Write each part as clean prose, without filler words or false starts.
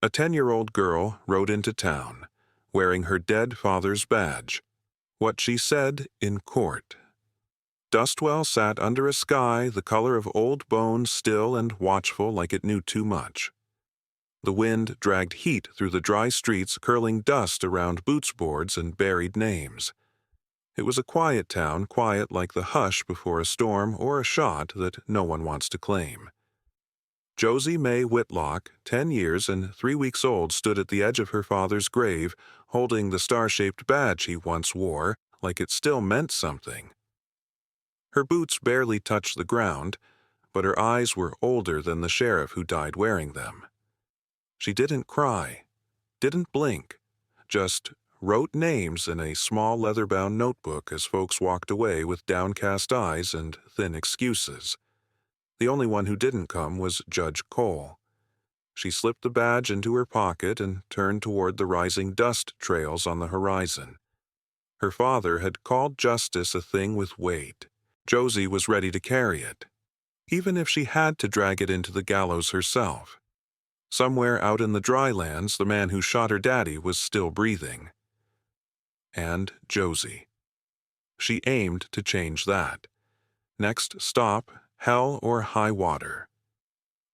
A 10-year-old girl rode into town, wearing her dead father's badge. What she said in court. Dustwell sat under a sky the color of old bones, still and watchful like it knew too much. The wind dragged heat through the dry streets, curling dust around boots boards and buried names. It was a quiet town, quiet like the hush before a storm or a shot that no one wants to claim. Josie Mae Whitlock, 10 years and 3 weeks old, stood at the edge of her father's grave, holding the star-shaped badge he once wore, like it still meant something. Her boots barely touched the ground, but her eyes were older than the sheriff who died wearing them. She didn't cry, didn't blink, just wrote names in a small leather-bound notebook as folks walked away with downcast eyes and thin excuses. The only one who didn't come was Judge Cole. She slipped the badge into her pocket and turned toward the rising dust trails on the horizon. Her father had called justice a thing with weight. Josie was ready to carry it, even if she had to drag it into the gallows herself. Somewhere out in the dry lands, the man who shot her daddy was still breathing. And Josie. She aimed to change that. Next stop, hell or high water.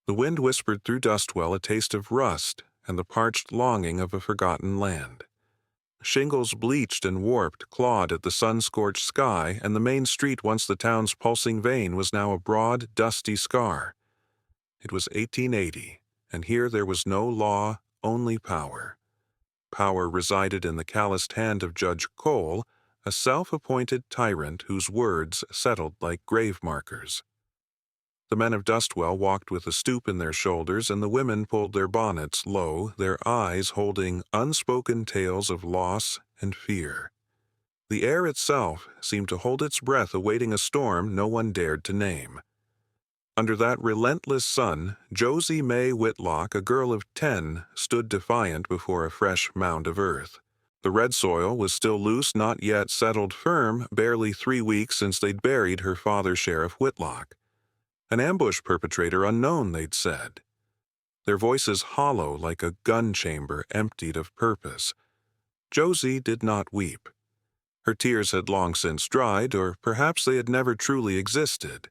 The wind whispered through Dustwell a taste of rust and the parched longing of a forgotten land. Shingles bleached and warped clawed at the sun-scorched sky, and the main street, once the town's pulsing vein, was now a broad, dusty scar. It was 1880, and here there was no law, only power. Power resided in the calloused hand of Judge Cole, a self-appointed tyrant whose words settled like grave markers. The men of Dustwell walked with a stoop in their shoulders, and the women pulled their bonnets low, their eyes holding unspoken tales of loss and fear. The air itself seemed to hold its breath, awaiting a storm no one dared to name. Under that relentless sun, Josie Mae Whitlock, a girl of 10, stood defiant before a fresh mound of earth. The red soil was still loose, not yet settled firm, barely 3 weeks since they'd buried her father, Sheriff Whitlock. An ambush perpetrator unknown, they'd said. Their voices hollow like a gun chamber emptied of purpose. Josie did not weep. Her tears had long since dried, or perhaps they had never truly existed.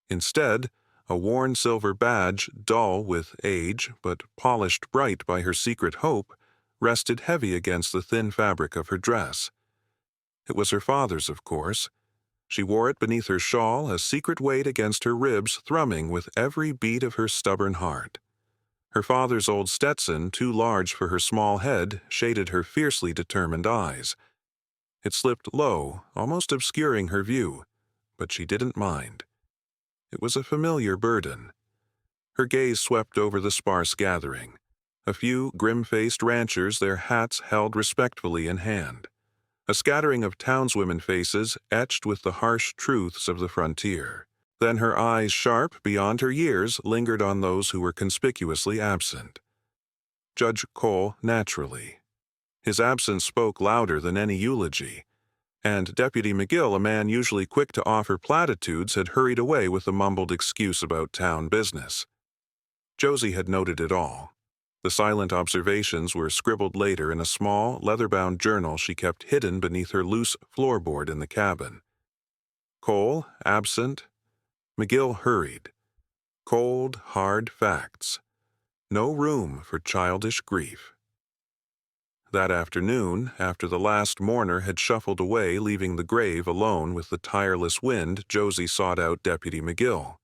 Instead, a worn silver badge, dull with age but polished bright by her secret hope, rested heavy against the thin fabric of her dress. It was her father's, of course. She wore it beneath her shawl, a secret weight against her ribs thrumming with every beat of her stubborn heart. Her father's old Stetson, too large for her small head, shaded her fiercely determined eyes. It slipped low, almost obscuring her view, but she didn't mind. It was a familiar burden. Her gaze swept over the sparse gathering. A few grim-faced ranchers, their hats held respectfully in hand. A scattering of townswomen faces etched with the harsh truths of the frontier. Then her eyes, sharp beyond her years, lingered on those who were conspicuously absent. Judge Cole, naturally. His absence spoke louder than any eulogy. And Deputy McGill, a man usually quick to offer platitudes, had hurried away with a mumbled excuse about town business. Josie had noted it all. The silent observations were scribbled later in a small, leather-bound journal she kept hidden beneath her loose floorboard in the cabin. Cole, absent. McGill hurried. Cold, hard facts. No room for childish grief. That afternoon, after the last mourner had shuffled away, leaving the grave alone with the tireless wind, Josie sought out Deputy McGill.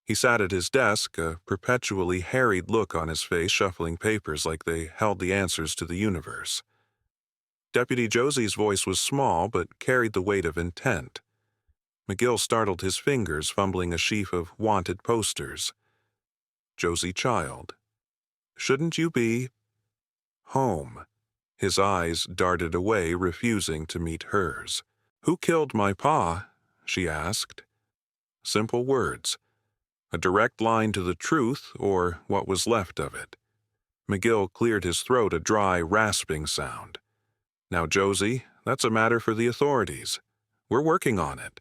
He sat at his desk, a perpetually harried look on his face, shuffling papers like they held the answers to the universe. Deputy Josie's voice was small, but carried the weight of intent. McGill startled his fingers, fumbling a sheaf of wanted posters. Josie Child. Shouldn't you be home? His eyes darted away, refusing to meet hers. Who killed my pa? She asked. Simple words. A direct line to the truth, or what was left of it. McGill cleared his throat, a dry, rasping sound. Now, Josie, that's a matter for the authorities. We're working on it.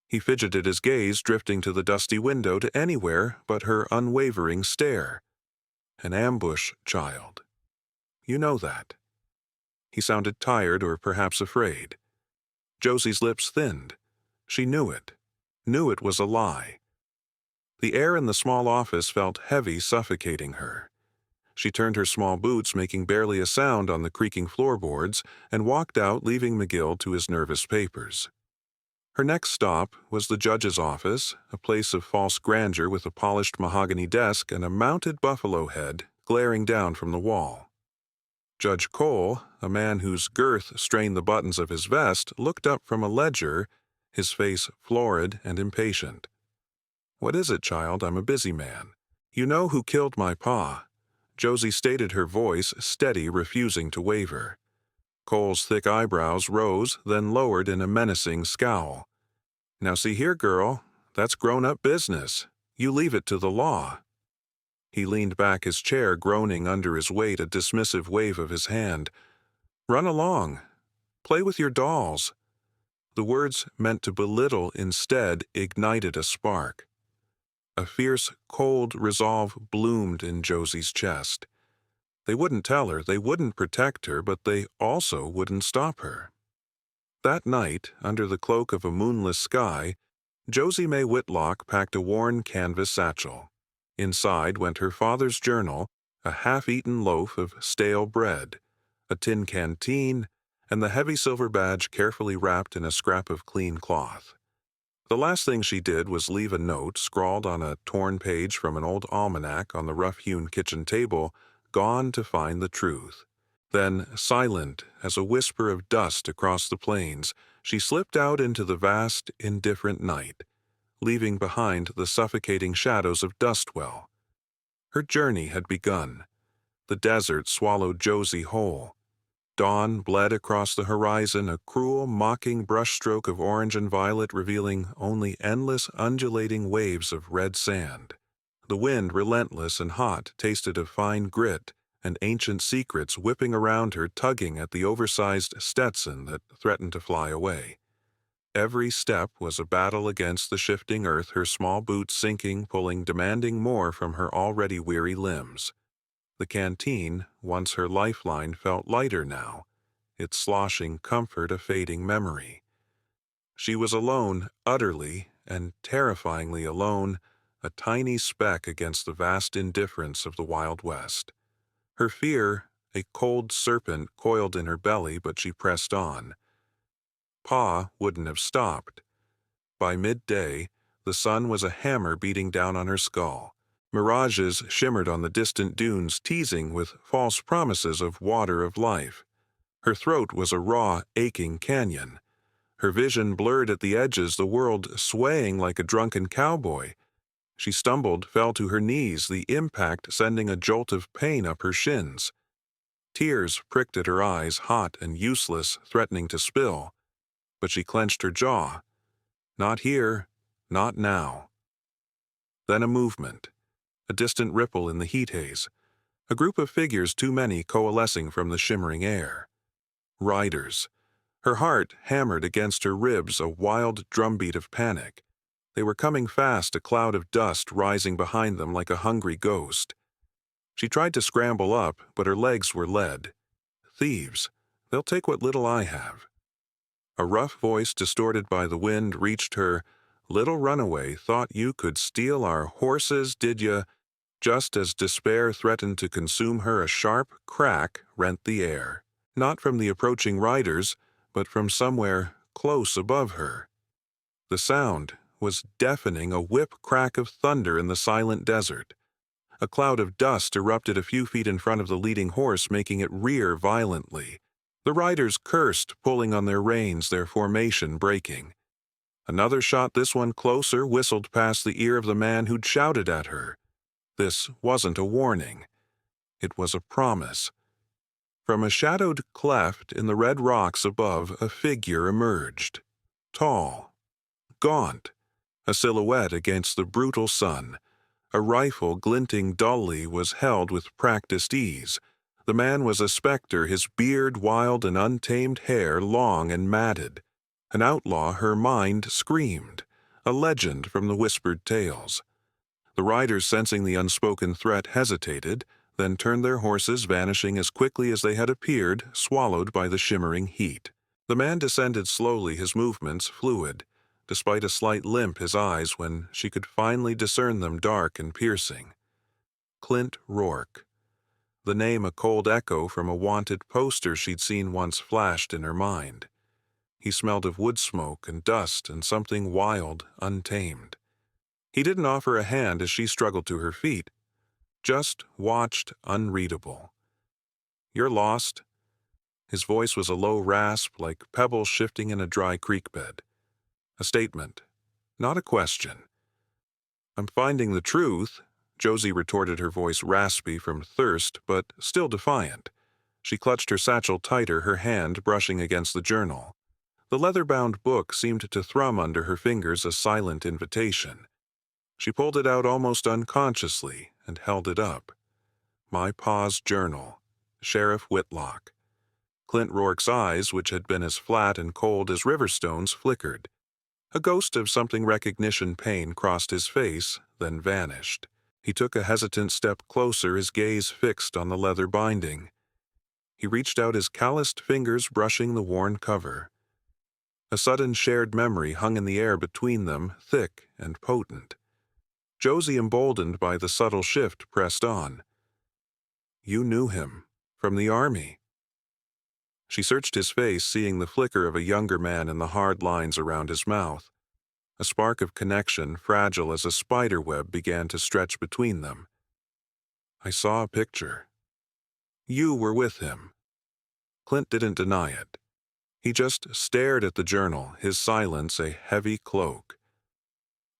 He fidgeted his gaze, drifting to the dusty window, to anywhere but her unwavering stare. an ambush, child. You know that." He sounded tired or perhaps afraid. Josie's lips thinned. She knew it was a lie. The air in the small office felt heavy, suffocating her. She turned her small boots, making barely a sound on the creaking floorboards, and walked out, leaving McGill to his nervous papers. Her next stop was the judge's office, a place of false grandeur with a polished mahogany desk and a mounted buffalo head glaring down from the wall. Judge Cole, a man whose girth strained the buttons of his vest, looked up from a ledger, his face florid and impatient. "What is it, child? I'm a busy man. You know who killed my pa." Josie stated, her voice steady, refusing to waver. Cole's thick eyebrows rose, then lowered in a menacing scowl. "Now see here, girl, that's grown-up business. You leave it to the law." He leaned back his chair, groaning under his weight, a dismissive wave of his hand. "Run along. Play with your dolls." The words, meant to belittle, instead ignited a spark. A fierce, cold resolve bloomed in Josie's chest. They wouldn't tell her, they wouldn't protect her, but they also wouldn't stop her. That night, under the cloak of a moonless sky, Josie Mae Whitlock packed a worn canvas satchel. Inside went her father's journal, a half-eaten loaf of stale bread, a tin canteen, and the heavy silver badge carefully wrapped in a scrap of clean cloth. The last thing she did was leave a note scrawled on a torn page from an old almanac on the rough-hewn kitchen table, "Gone to find the truth." Then, silent as a whisper of dust across the plains, she slipped out into the vast, indifferent night, leaving behind the suffocating shadows of Dustwell. Her journey had begun. The desert swallowed Josie whole. Dawn bled across the horizon, a cruel, mocking brushstroke of orange and violet revealing only endless, undulating waves of red sand. The wind, relentless and hot, tasted of fine grit and ancient secrets whipping around her, tugging at the oversized Stetson that threatened to fly away. Every step was a battle against the shifting earth, her small boots sinking, pulling, demanding more from her already weary limbs. The canteen, once her lifeline, felt lighter now, its sloshing comfort a fading memory. She was alone, utterly and terrifyingly alone, a tiny speck against the vast indifference of the Wild West. Her fear, a cold serpent, coiled in her belly, but she pressed on. Pa wouldn't have stopped. By midday, the sun was a hammer beating down on her skull. Mirages shimmered on the distant dunes, teasing with false promises of water of life. Her throat was a raw, aching canyon. Her vision blurred at the edges, the world swaying like a drunken cowboy. She stumbled, fell to her knees, the impact sending a jolt of pain up her shins. Tears pricked at her eyes, hot and useless, threatening to spill. But she clenched her jaw. Not here, not now. Then a movement. A distant ripple in the heat haze, a group of figures, too many, coalescing from the shimmering air. Riders. Her heart hammered against her ribs, a wild drumbeat of panic. They were coming fast, a cloud of dust rising behind them like a hungry ghost. She tried to scramble up, but her legs were lead. Thieves. They'll take what little I have. A rough voice, distorted by the wind, reached her. "Little runaway, thought you could steal our horses, did ya?" Just as despair threatened to consume her, a sharp crack rent the air, not from the approaching riders, but from somewhere close above her. The sound was deafening, a whip crack of thunder in the silent desert. A cloud of dust erupted a few feet in front of the leading horse, making it rear violently. The riders cursed, pulling on their reins, their formation breaking. Another shot, this one closer, whistled past the ear of the man who'd shouted at her. This wasn't a warning. It was a promise. From a shadowed cleft in the red rocks above, a figure emerged. Tall, gaunt, a silhouette against the brutal sun. A rifle, glinting dully, was held with practiced ease. The man was a specter, his beard wild and untamed hair long and matted. An outlaw, her mind screamed, a legend from the whispered tales. The riders, sensing the unspoken threat, hesitated, then turned their horses, vanishing as quickly as they had appeared, swallowed by the shimmering heat. The man descended slowly, his movements fluid, despite a slight limp his eyes when she could finally discern them dark and piercing. Clint Rourke. The name a cold echo from a wanted poster she'd seen once flashed in her mind. He smelled of wood smoke and dust and something wild, untamed. He didn't offer a hand as she struggled to her feet, just watched, unreadable. "You're lost." His voice was a low rasp like pebbles shifting in a dry creek bed. A statement, not a question. "I'm finding the truth," Josie retorted, her voice raspy from thirst but still defiant. She clutched her satchel tighter, her hand brushing against the journal. The leather-bound book seemed to thrum under her fingers, a silent invitation. She pulled it out almost unconsciously and held it up. My Pa's Journal, Sheriff Whitlock. Clint Rourke's eyes, which had been as flat and cold as river stones, flickered. A ghost of something recognition pain crossed his face, then vanished. He took a hesitant step closer, his gaze fixed on the leather binding. He reached out, his calloused fingers brushing the worn cover. A sudden shared memory hung in the air between them, thick and potent. Josie, emboldened by the subtle shift, pressed on. "You knew him, from the army." She searched his face, seeing the flicker of a younger man in the hard lines around his mouth. A spark of connection, fragile as a spider web, began to stretch between them. "I saw a picture. You were with him." Clint didn't deny it. He just stared at the journal, his silence a heavy cloak.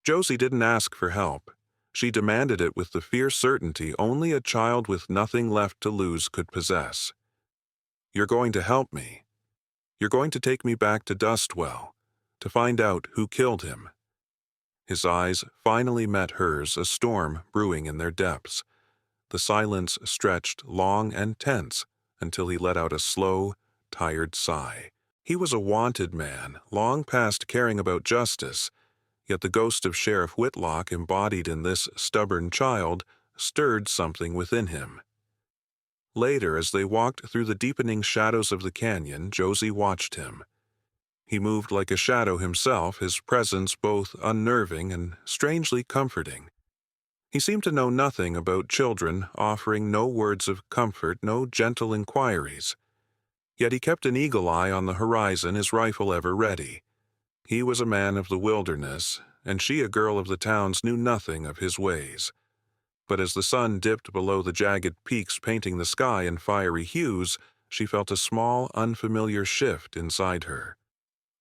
Josie didn't ask for help. She demanded it with the fierce certainty only a child with nothing left to lose could possess. "You're going to help me. You're going to take me back to Dustwell, to find out who killed him." His eyes finally met hers, a storm brewing in their depths. The silence stretched long and tense until he let out a slow, tired sigh. He was a wanted man, long past caring about justice, yet the ghost of Sheriff Whitlock, embodied in this stubborn child, stirred something within him. Later, as they walked through the deepening shadows of the canyon, Josie watched him. He moved like a shadow himself, his presence both unnerving and strangely comforting. He seemed to know nothing about children, offering no words of comfort, no gentle inquiries. Yet he kept an eagle eye on the horizon, his rifle ever ready. He was a man of the wilderness, and she, a girl of the towns, knew nothing of his ways. But as the sun dipped below the jagged peaks painting the sky in fiery hues, she felt a small, unfamiliar shift inside her.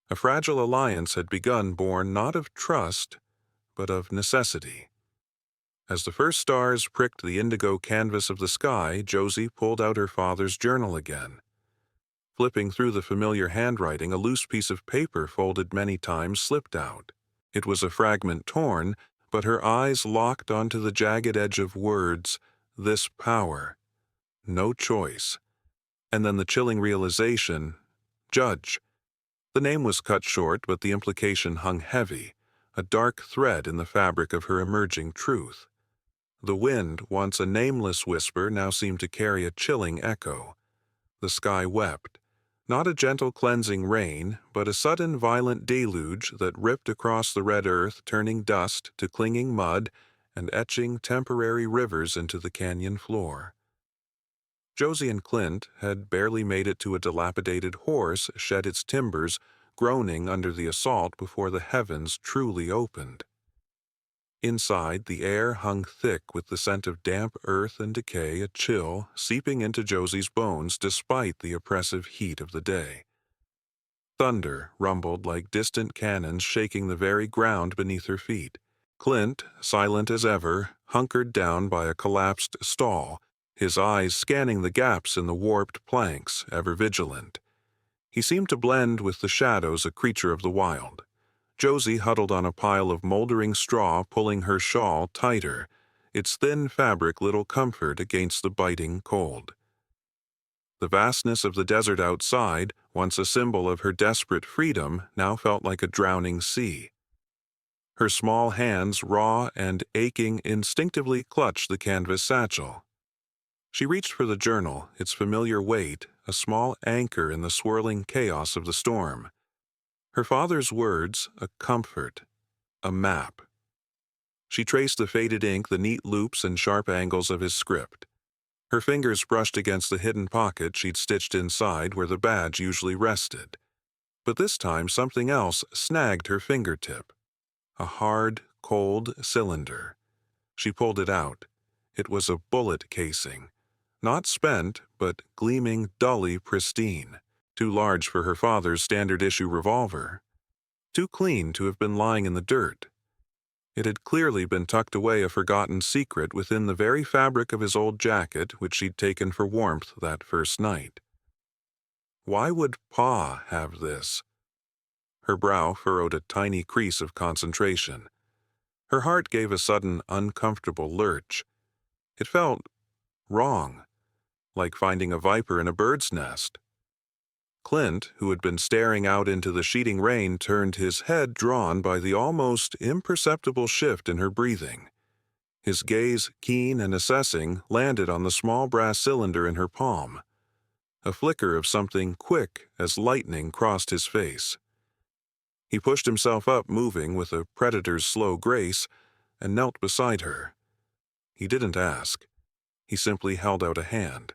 A fragile alliance had begun, born not of trust, but of necessity. As the first stars pricked the indigo canvas of the sky, Josie pulled out her father's journal again. Flipping through the familiar handwriting, a loose piece of paper folded many times slipped out. It was a fragment torn, but her eyes locked onto the jagged edge of words, "This power. No choice." And then the chilling realization, "Judge." The name was cut short, but the implication hung heavy, a dark thread in the fabric of her emerging truth. The wind, once a nameless whisper, now seemed to carry a chilling echo. The sky wept. Not a gentle cleansing rain, but a sudden violent deluge that ripped across the red earth, turning dust to clinging mud and etching temporary rivers into the canyon floor. Josie and Clint had barely made it to a dilapidated horse, shed its timbers, groaning under the assault before the heavens truly opened. Inside, the air hung thick with the scent of damp earth and decay, a chill seeping into Josie's bones despite the oppressive heat of the day. Thunder rumbled like distant cannons, shaking the very ground beneath her feet. Clint, silent as ever, hunkered down by a collapsed stall, his eyes scanning the gaps in the warped planks, ever vigilant. He seemed to blend with the shadows, a creature of the wild. Josie huddled on a pile of moldering straw, pulling her shawl tighter, its thin fabric little comfort against the biting cold. The vastness of the desert outside, once a symbol of her desperate freedom, now felt like a drowning sea. Her small hands, raw and aching, instinctively clutched the canvas satchel. She reached for the journal, its familiar weight, a small anchor in the swirling chaos of the storm. Her father's words, a comfort, a map. She traced the faded ink, the neat loops and sharp angles of his script. Her fingers brushed against the hidden pocket she'd stitched inside where the badge usually rested. But this time something else snagged her fingertip. A hard, cold cylinder. She pulled it out. It was a bullet casing. Not spent, but gleaming dully pristine. Too large for her father's standard-issue revolver. Too clean to have been lying in the dirt. It had clearly been tucked away, a forgotten secret, within the very fabric of his old jacket, which she'd taken for warmth that first night. Why would Pa have this? Her brow furrowed a tiny crease of concentration. Her heart gave a sudden, uncomfortable lurch. It felt wrong, like finding a viper in a bird's nest. Clint, who had been staring out into the sheeting rain, turned, his head drawn by the almost imperceptible shift in her breathing. His gaze, keen and assessing, landed on the small brass cylinder in her palm. A flicker of something quick as lightning crossed his face. He pushed himself up, moving with a predator's slow grace, and knelt beside her. He didn't ask. He simply held out a hand.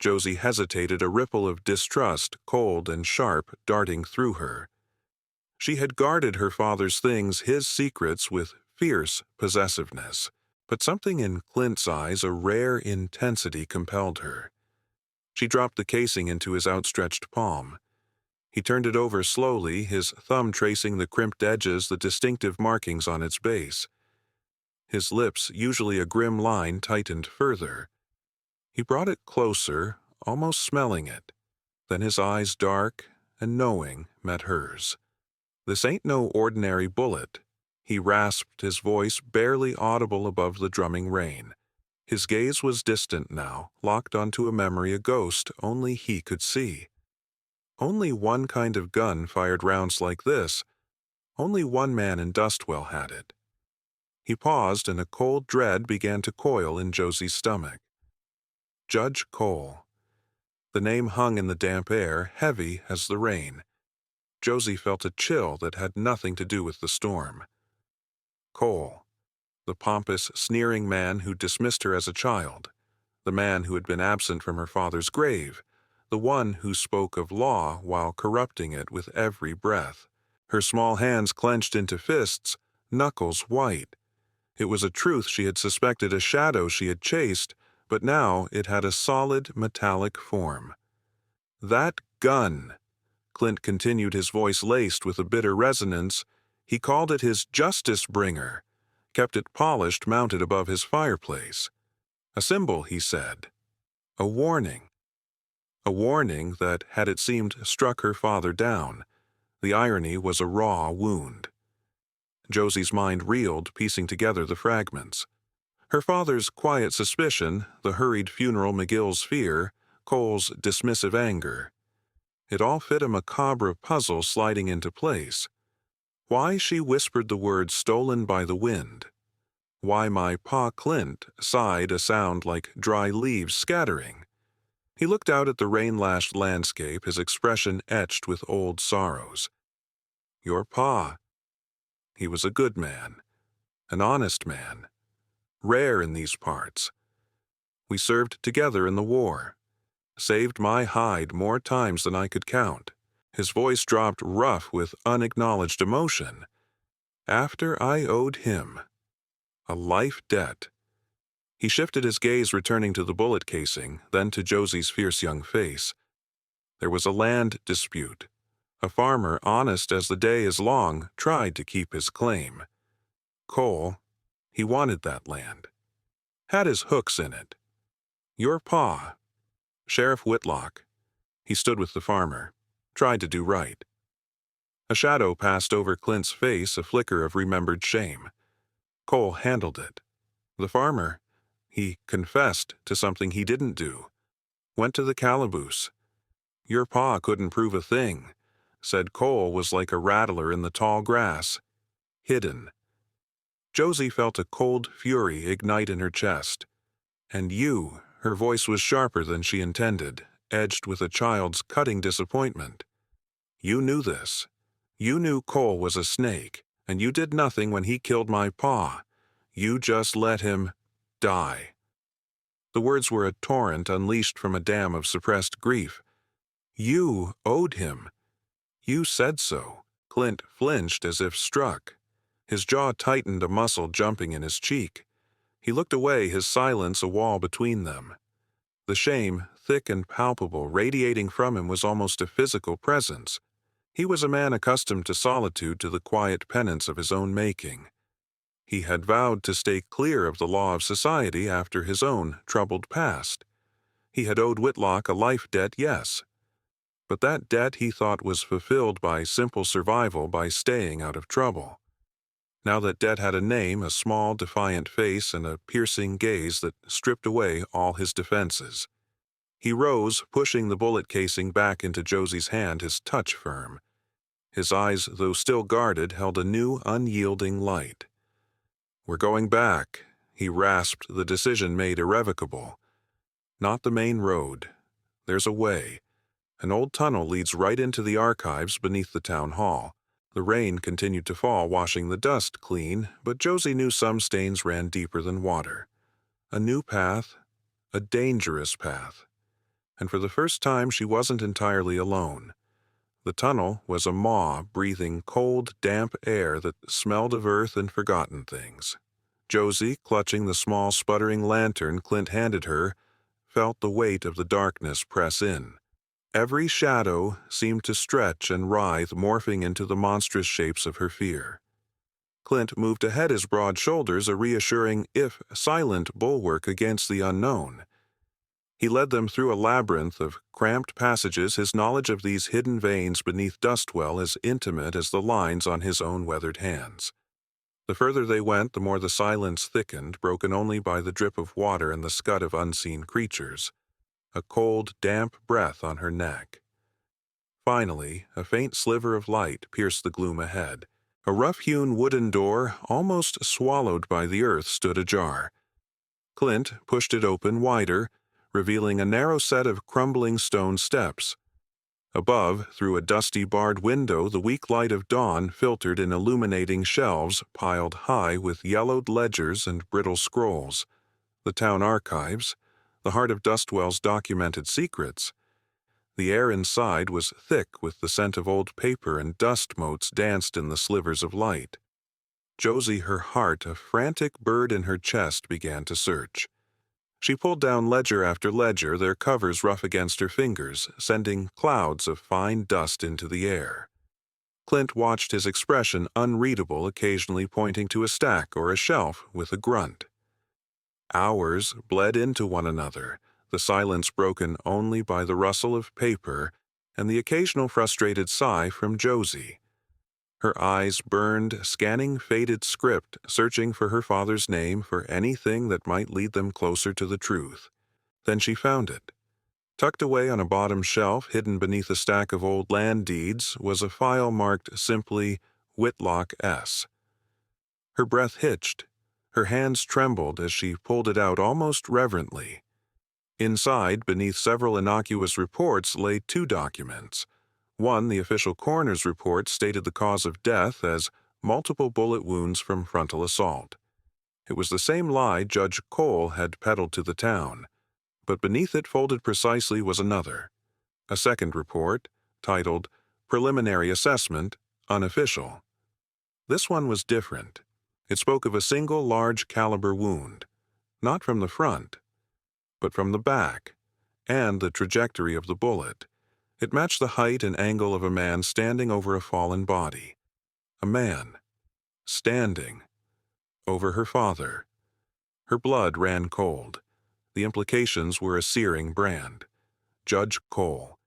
Josie hesitated, a ripple of distrust, cold and sharp, darting through her. She had guarded her father's things, his secrets, with fierce possessiveness, but something in Clint's eyes, a rare intensity, compelled her. She dropped the casing into his outstretched palm. He turned it over slowly, his thumb tracing the crimped edges, the distinctive markings on its base. His lips, usually a grim line, tightened further. He brought it closer, almost smelling it. Then his eyes, dark and knowing, met hers. "This ain't no ordinary bullet." He rasped, his voice barely audible above the drumming rain. His gaze was distant now, locked onto a memory, a ghost only he could see. Only one kind of gun fired rounds like this. Only one man in Dustwell had it. He paused, and a cold dread began to coil in Josie's stomach. Judge Cole. The name hung in the damp air, heavy as the rain. Josie felt a chill that had nothing to do with the storm. Cole. The pompous, sneering man who dismissed her as a child. The man who had been absent from her father's grave. The one who spoke of law while corrupting it with every breath. Her small hands clenched into fists, knuckles white. It was a truth she had suspected, a shadow she had chased, but now it had a solid, metallic form. "That gun," Clint continued, his voice laced with a bitter resonance. He called it his justice bringer, kept it polished, mounted above his fireplace. A symbol, he said. A warning. A warning that, had it seemed, struck her father down. The irony was a raw wound. Josie's mind reeled, piecing together the fragments. Her father's quiet suspicion, the hurried funeral, McGill's fear, Cole's dismissive anger. It all fit, a macabre puzzle sliding into place. Why she whispered the word "stolen by the wind." Why my Pa Clint sighed, a sound like dry leaves scattering. He looked out at the rain-lashed landscape, his expression etched with old sorrows. Your Pa. He was a good man, an honest man, rare in these parts. We served together in the war, saved my hide more times than I could count. His voice dropped rough with unacknowledged emotion. After I owed him a life debt. He shifted his gaze, returning to the bullet casing, then to Josie's fierce young face. There was a land dispute. A farmer, honest as the day is long, tried to keep his claim. Cole, he wanted that land. Had his hooks in it. Your Pa, Sheriff Whitlock. He stood with the farmer, tried to do right. A shadow passed over Clint's face, a flicker of remembered shame. Cole handled it. The farmer, he confessed to something he didn't do. Went to the calaboose. Your Pa couldn't prove a thing. Said Cole was like a rattler in the tall grass. Hidden. Josie felt a cold fury ignite in her chest. And you, Her voice was sharper than she intended, edged with a child's cutting disappointment. "You knew this. You knew Cole was a snake, and you did nothing when he killed my pa. You just let him die." The words were a torrent unleashed from a dam of suppressed grief. "You owed him. You said so." Clint flinched as if struck. His jaw tightened, a muscle jumping in his cheek. He looked away, his silence a wall between them. The shame, thick and palpable, radiating from him was almost a physical presence. He was a man accustomed to solitude, to the quiet penance of his own making. He had vowed to stay clear of the law of society after his own troubled past. He had owed Whitlock a life debt, yes, but that debt he thought was fulfilled by simple survival, by staying out of trouble. Now that debt had a name, a small, defiant face, and a piercing gaze that stripped away all his defenses. He rose, pushing the bullet casing back into Josie's hand, his touch firm. His eyes, though still guarded, held a new, unyielding light. "We're going back," he rasped, the decision made irrevocable. "Not the main road. There's a way. An old tunnel leads right into the archives beneath the town hall." The rain continued to fall, washing the dust clean, but Josie knew some stains ran deeper than water. A new path, a dangerous path. And for the first time she wasn't entirely alone. The tunnel was a maw breathing cold, damp air that smelled of earth and forgotten things. Josie, clutching the small, sputtering lantern Clint handed her, felt the weight of the darkness press in. Every shadow seemed to stretch and writhe, morphing into the monstrous shapes of her fear. Clint moved ahead, his broad shoulders a reassuring, if silent, bulwark against the unknown. He led them through a labyrinth of cramped passages, his knowledge of these hidden veins beneath Dustwell as intimate as the lines on his own weathered hands. The further they went, the more the silence thickened, broken only by the drip of water and the scud of unseen creatures. A cold, damp breath on her neck. Finally, a faint sliver of light pierced the gloom ahead. A rough-hewn wooden door, almost swallowed by the earth, stood ajar. Clint pushed it open wider, revealing a narrow set of crumbling stone steps. Above, through a dusty barred window, the weak light of dawn filtered in illuminating shelves piled high with yellowed ledgers and brittle scrolls. The town archives, the heart of Dustwell's documented secrets. The air inside was thick with the scent of old paper, and dust motes danced in the slivers of light. Josie, her heart a frantic bird in her chest, began to search. She pulled down ledger after ledger, their covers rough against her fingers, sending clouds of fine dust into the air. Clint watched, his expression unreadable, occasionally pointing to a stack or a shelf with a grunt. Hours bled into one another, the silence broken only by the rustle of paper and the occasional frustrated sigh from Josie. Her eyes burned, scanning faded script, searching for her father's name, for anything that might lead them closer to the truth. Then she found it. Tucked away on a bottom shelf, hidden beneath a stack of old land deeds, was a file marked simply Whitlock S. Her breath hitched. Her hands trembled as she pulled it out almost reverently. Inside, beneath several innocuous reports, lay two documents. One, the official coroner's report, stated the cause of death as multiple bullet wounds from frontal assault. It was the same lie Judge Cole had peddled to the town, but beneath it, folded precisely, was another. A second report, titled Preliminary Assessment, Unofficial. This one was different. It spoke of a single large-caliber wound, not from the front, but from the back, and the trajectory of the bullet. It matched the height and angle of a man standing over a fallen body. A man, standing, over her father. Her blood ran cold. The implications were a searing brand. Judge Cole.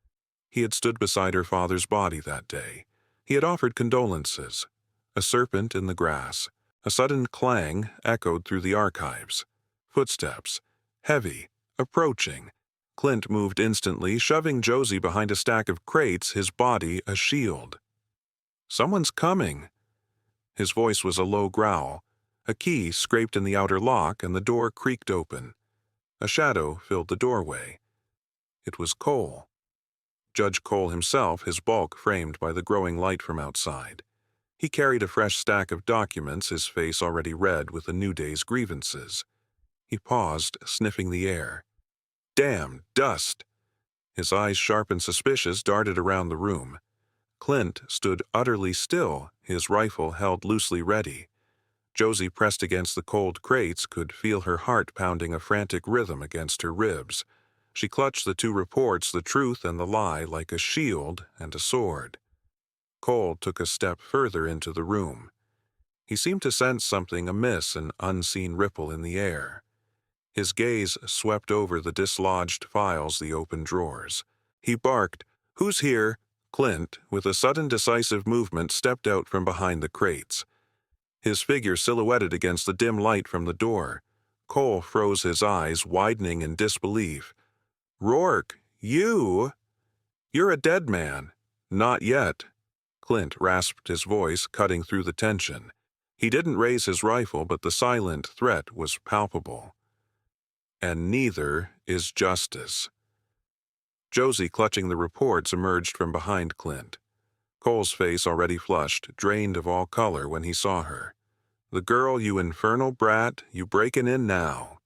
He had stood beside her father's body that day. He had offered condolences. A serpent in the grass. A sudden clang echoed through the archives. Footsteps, heavy, approaching. Clint moved instantly, shoving Josie behind a stack of crates, his body a shield. "Someone's coming." His voice was a low growl. A key scraped in the outer lock, and the door creaked open. A shadow filled the doorway. It was Cole. Judge Cole himself, his bulk framed by the growing light from outside. He carried a fresh stack of documents, his face already red with the new day's grievances. He paused, sniffing the air. Damn, dust! His eyes, sharp and suspicious, darted around the room. Clint stood utterly still, his rifle held loosely ready. Josie, pressed against the cold crates, could feel her heart pounding a frantic rhythm against her ribs. She clutched the two reports, the truth and the lie, like a shield and a sword. Cole took a step further into the room. He seemed to sense something amiss, an unseen ripple in the air. His gaze swept over the dislodged files, the open drawers. He barked, "Who's here?" Clint, with a sudden decisive movement, stepped out from behind the crates. His figure silhouetted against the dim light from the door. Cole froze his eyes, widening in disbelief. "Rourke, you? You're a dead man." "Not yet." Clint rasped his voice, cutting through the tension. He didn't raise his rifle, but the silent threat was palpable. "And neither is justice." Josie, clutching the reports, emerged from behind Clint. Cole's face, already flushed, drained of all color when he saw her. "The girl, you infernal brat, you breaking in now."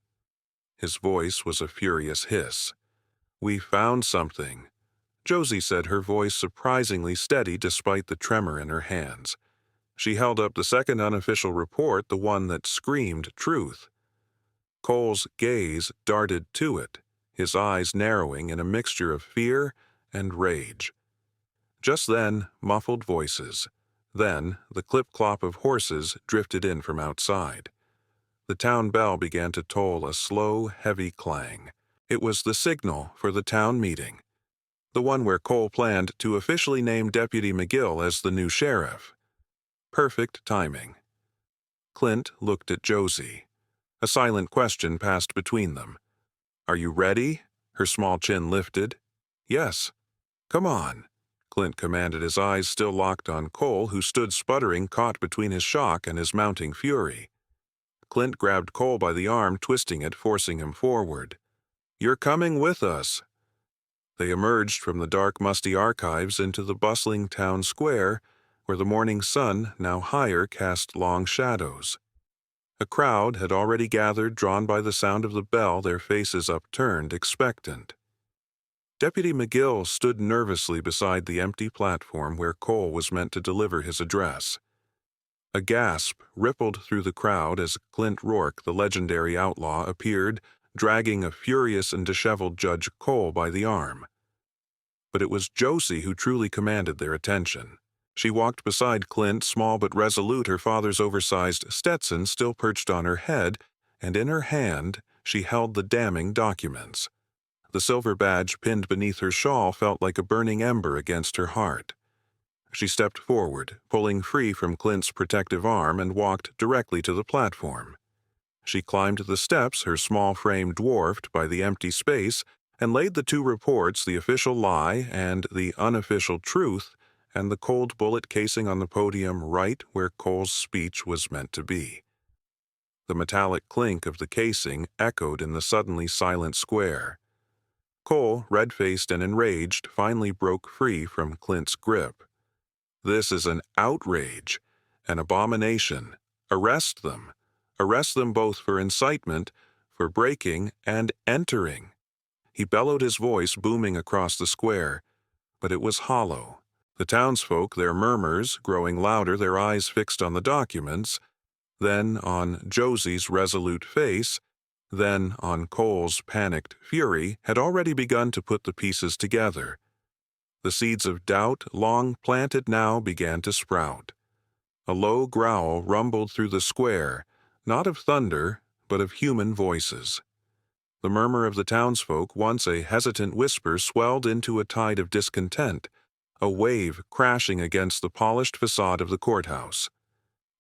His voice was a furious hiss. "We found something," Josie said, her voice surprisingly steady despite the tremor in her hands. She held up the second unofficial report, the one that screamed truth. Cole's gaze darted to it, his eyes narrowing in a mixture of fear and rage. Just then, muffled voices. Then, the clip-clop of horses drifted in from outside. The town bell began to toll a slow, heavy clang. It was the signal for the town meeting, the one where Cole planned to officially name Deputy McGill as the new sheriff. Perfect timing. Clint looked at Josie. A silent question passed between them. "Are you ready?" Her small chin lifted. "Yes." "Come on," Clint commanded, his eyes still locked on Cole, who stood sputtering, caught between his shock and his mounting fury. Clint grabbed Cole by the arm, twisting it, forcing him forward. "You're coming with us." They emerged from the dark, musty archives into the bustling town square, where the morning sun, now higher, cast long shadows. A crowd had already gathered, drawn by the sound of the bell, their faces upturned, expectant. Deputy McGill stood nervously beside the empty platform where Cole was meant to deliver his address. A gasp rippled through the crowd as Clint Rourke, the legendary outlaw, appeared, dragging a furious and disheveled Judge Cole by the arm. But it was Josie who truly commanded their attention. She walked beside Clint, small but resolute, her father's oversized Stetson still perched on her head, and in her hand she held the damning documents. The silver badge pinned beneath her shawl felt like a burning ember against her heart. She stepped forward, pulling free from Clint's protective arm, and walked directly to the platform. She climbed the steps, her small frame dwarfed by the empty space, and laid the two reports, the official lie and the unofficial truth, and the cold bullet casing on the podium right where Cole's speech was meant to be. The metallic clink of the casing echoed in the suddenly silent square. Cole, red-faced and enraged, finally broke free from Clint's grip. "This is an outrage, an abomination. Arrest them. Arrest them both for incitement, for breaking, and entering." He bellowed, his voice booming across the square, but it was hollow. The townsfolk, their murmurs growing louder, their eyes fixed on the documents, then on Josie's resolute face, then on Cole's panicked fury, had already begun to put the pieces together. The seeds of doubt, long planted, now began to sprout. A low growl rumbled through the square, not of thunder, but of human voices. The murmur of the townsfolk, once a hesitant whisper, swelled into a tide of discontent, a wave crashing against the polished facade of the courthouse.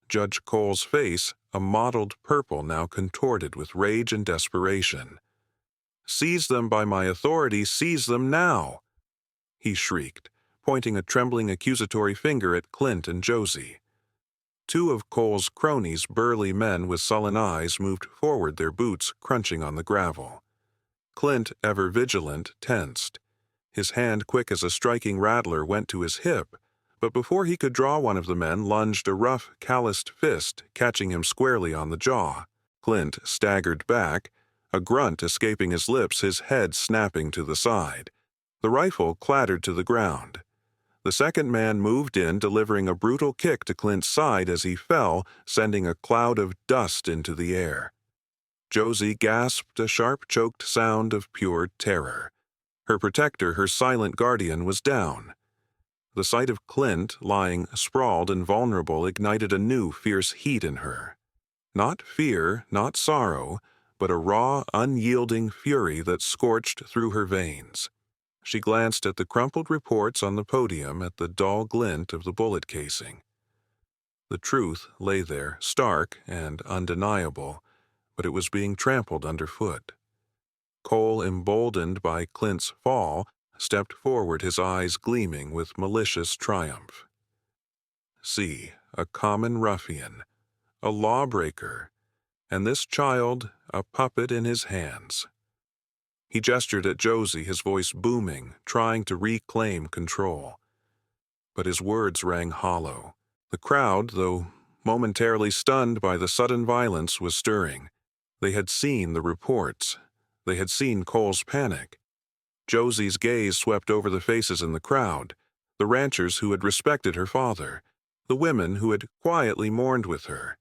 Judge Cole's face, a mottled purple, now contorted with rage and desperation. "Seize them by my authority, seize them now!" he shrieked, pointing a trembling accusatory finger at Clint and Josie. Two of Cole's cronies, burly men with sullen eyes, moved forward, their boots crunching on the gravel. Clint, ever vigilant, tensed. His hand, quick as a striking rattler, went to his hip, but before he could draw, one of the men lunged a rough, calloused fist, catching him squarely on the jaw. Clint staggered back, a grunt escaping his lips, his head snapping to the side. The rifle clattered to the ground. The second man moved in, delivering a brutal kick to Clint's side as he fell, sending a cloud of dust into the air. Josie gasped a sharp, choked sound of pure terror. Her protector, her silent guardian, was down. The sight of Clint, lying sprawled and vulnerable, ignited a new, fierce heat in her. Not fear, not sorrow, but a raw, unyielding fury that scorched through her veins. She glanced at the crumpled reports on the podium, at the dull glint of the bullet casing. The truth lay there, stark and undeniable, but it was being trampled underfoot. Cole, emboldened by Clint's fall, stepped forward, his eyes gleaming with malicious triumph. See, a common ruffian, a lawbreaker, and this child a puppet in his hands. He gestured at Josie, his voice booming, trying to reclaim control. But his words rang hollow. The crowd, though momentarily stunned by the sudden violence, was stirring. They had seen the reports. They had seen Cole's panic. Josie's gaze swept over the faces in the crowd, the ranchers who had respected her father, the women who had quietly mourned with her.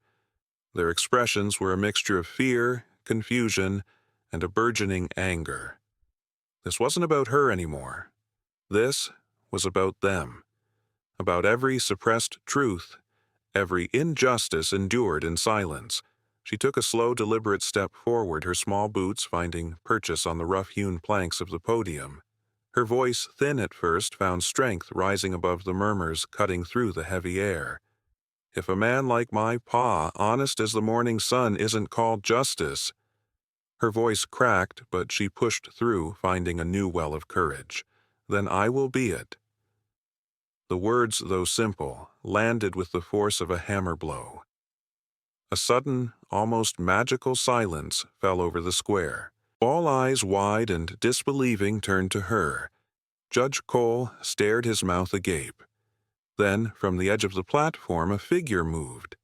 Their expressions were a mixture of fear, confusion, and a burgeoning anger. This wasn't about her anymore. This was about them, about every suppressed truth, every injustice endured in silence. She took a slow, deliberate step forward, her small boots finding purchase on the rough-hewn planks of the podium. Her voice, thin at first, found strength rising above the murmurs cutting through the heavy air. If a man like my pa, honest as the morning sun, isn't called justice— Her voice cracked, but she pushed through, finding a new well of courage. Then I will be it. The words, though simple, landed with the force of a hammer blow. A sudden, almost magical silence fell over the square. All eyes wide and disbelieving turned to her. Judge Cole stared, his mouth agape. Then, from the edge of the platform, a figure moved.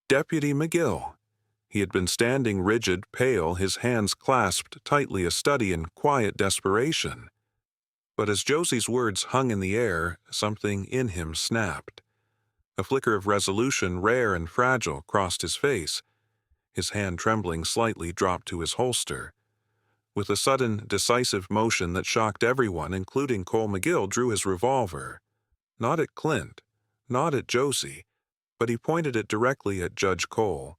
Deputy McGill. He had been standing rigid, pale, his hands clasped tightly, a study in quiet desperation. But as Josie's words hung in the air, something in him snapped. A flicker of resolution, rare and fragile, crossed his face. His hand, trembling slightly, dropped to his holster. With a sudden, decisive motion that shocked everyone, including Cole McGill, drew his revolver. Not at Clint, not at Josie, but he pointed it directly at Judge Cole.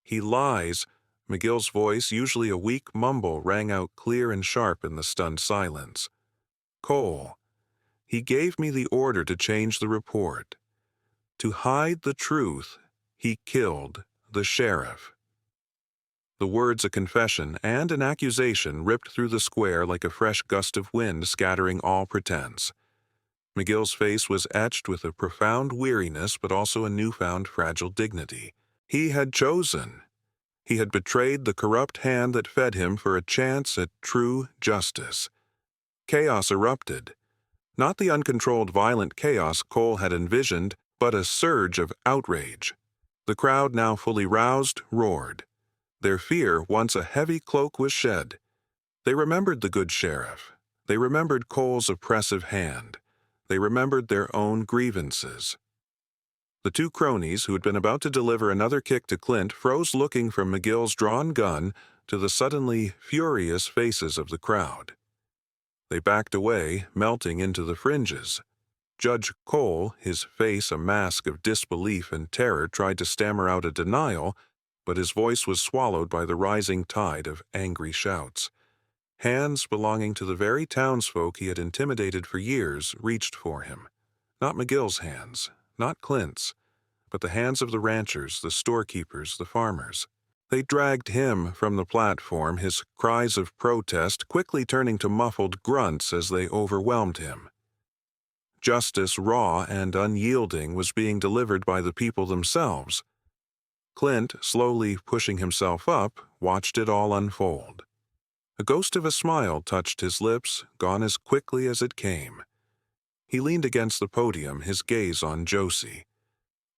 He lies. McGill's voice, usually a weak mumble, rang out clear and sharp in the stunned silence. Cole. He gave me the order to change the report. To hide the truth, he killed the sheriff. The words, a confession and an accusation, ripped through the square like a fresh gust of wind, scattering all pretense. McGill's face was etched with a profound weariness, but also a newfound fragile dignity. He had chosen. He had betrayed the corrupt hand that fed him for a chance at true justice. Chaos erupted. Not the uncontrolled, violent chaos Cole had envisioned, but a surge of outrage. The crowd, now fully roused, roared. Their fear, once a heavy cloak, was shed. They remembered the good sheriff. They remembered Cole's oppressive hand. They remembered their own grievances. The two cronies, who had been about to deliver another kick to Clint, froze, looking from McGill's drawn gun to the suddenly furious faces of the crowd. They backed away, melting into the fringes. Judge Cole, his face a mask of disbelief and terror, tried to stammer out a denial, but his voice was swallowed by the rising tide of angry shouts. Hands belonging to the very townsfolk he had intimidated for years reached for him. Not McGill's hands, not Clint's, but the hands of the ranchers, the storekeepers, the farmers. They dragged him from the platform, his cries of protest quickly turning to muffled grunts as they overwhelmed him. Justice, raw and unyielding, was being delivered by the people themselves. Clint, slowly pushing himself up, watched it all unfold. A ghost of a smile touched his lips, gone as quickly as it came. He leaned against the podium, his gaze on Josie.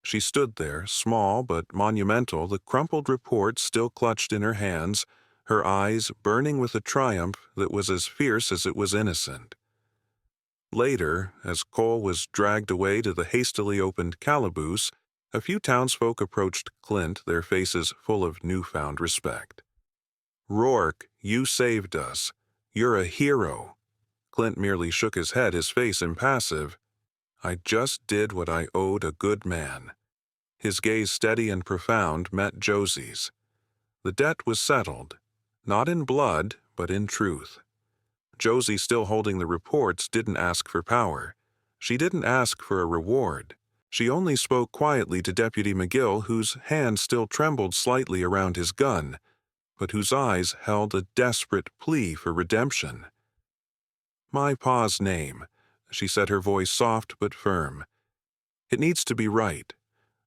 She stood there, small but monumental, the crumpled report still clutched in her hands, her eyes burning with a triumph that was as fierce as it was innocent. Later, as Cole was dragged away to the hastily opened calaboose, a few townsfolk approached Clint, their faces full of newfound respect. "Rourke, you saved us. You're a hero." Clint merely shook his head, his face impassive. "I just did what I owed a good man." His gaze, steady and profound, met Josie's. The debt was settled, not in blood, but in truth. Josie, still holding the reports, didn't ask for power. She didn't ask for a reward. She only spoke quietly to Deputy McGill, whose hand still trembled slightly around his gun, but whose eyes held a desperate plea for redemption. "My pa's name," she said, her voice soft but firm. "It needs to be right.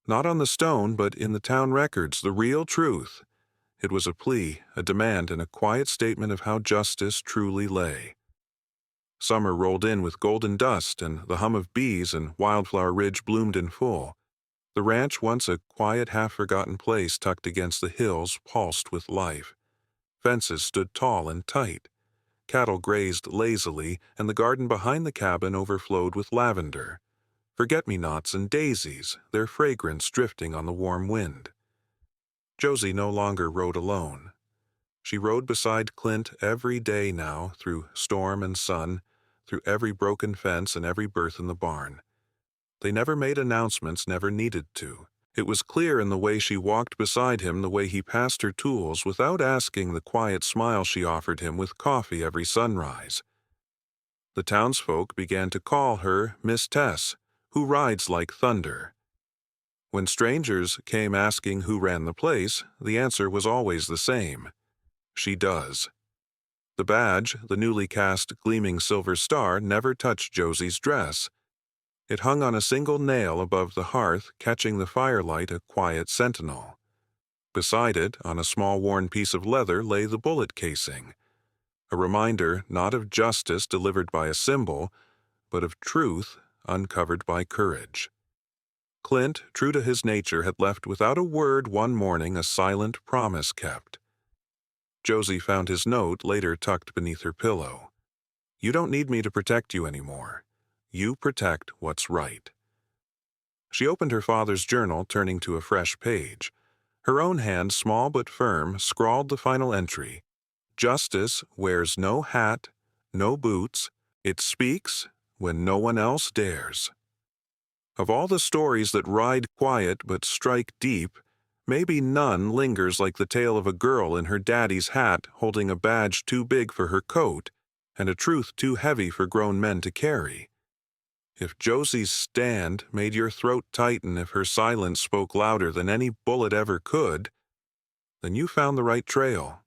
Not on the stone, but in the town records, the real truth." It was a plea, a demand, and a quiet statement of how justice truly lay. Summer rolled in with golden dust, and the hum of bees and Wildflower Ridge bloomed in full. The ranch, once a quiet, half-forgotten place tucked against the hills, pulsed with life. Fences stood tall and tight. Cattle grazed lazily, and the garden behind the cabin overflowed with lavender, forget-me-nots and daisies, their fragrance drifting on the warm wind. Josie no longer rode alone. She rode beside Clint every day now, through storm and sun, through every broken fence and every berth in the barn. They never made announcements, never needed to. It was clear in the way she walked beside him, the way he passed her tools, without asking, the quiet smile she offered him with coffee every sunrise. The townsfolk began to call her Miss Tess, who rides like thunder. When strangers came asking who ran the place, the answer was always the same: "She does." The badge, the newly cast gleaming silver star, never touched Josie's dress. It hung on a single nail above the hearth, catching the firelight, a quiet sentinel. Beside it, on a small worn piece of leather, lay the bullet casing, a reminder not of justice delivered by a symbol, but of truth uncovered by courage. Clint, true to his nature, had left without a word one morning, a silent promise kept. Josie found his note, later tucked beneath her pillow. "You don't need me to protect you anymore. You protect what's right." She opened her father's journal, turning to a fresh page. Her own hand, small but firm, scrawled the final entry: "Justice wears no hat, no boots. It speaks when no one else dares." Of all the stories that ride quiet but strike deep, maybe none lingers like the tale of a girl in her daddy's hat holding a badge too big for her coat and a truth too heavy for grown men to carry. If Josie's stand made your throat tighten, if her silence spoke louder than any bullet ever could, then you found the right trail.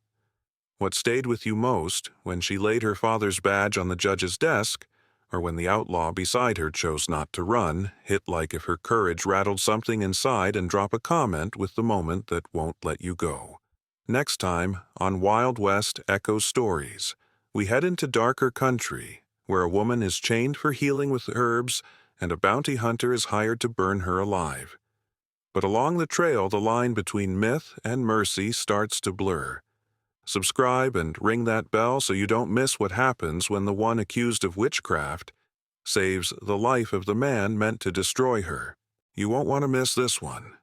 What stayed with you most, when she laid her father's badge on the judge's desk, or when the outlaw beside her chose not to run, hit like if her courage rattled something inside and drop a comment with the moment that won't let you go. Next time, on Wild West Echo Stories, we head into darker country, where a woman is chained for healing with herbs and a bounty hunter is hired to burn her alive. But along the trail, the line between myth and mercy starts to blur. Subscribe and ring that bell so you don't miss what happens when the one accused of witchcraft saves the life of the man meant to destroy her. You won't want to miss this one.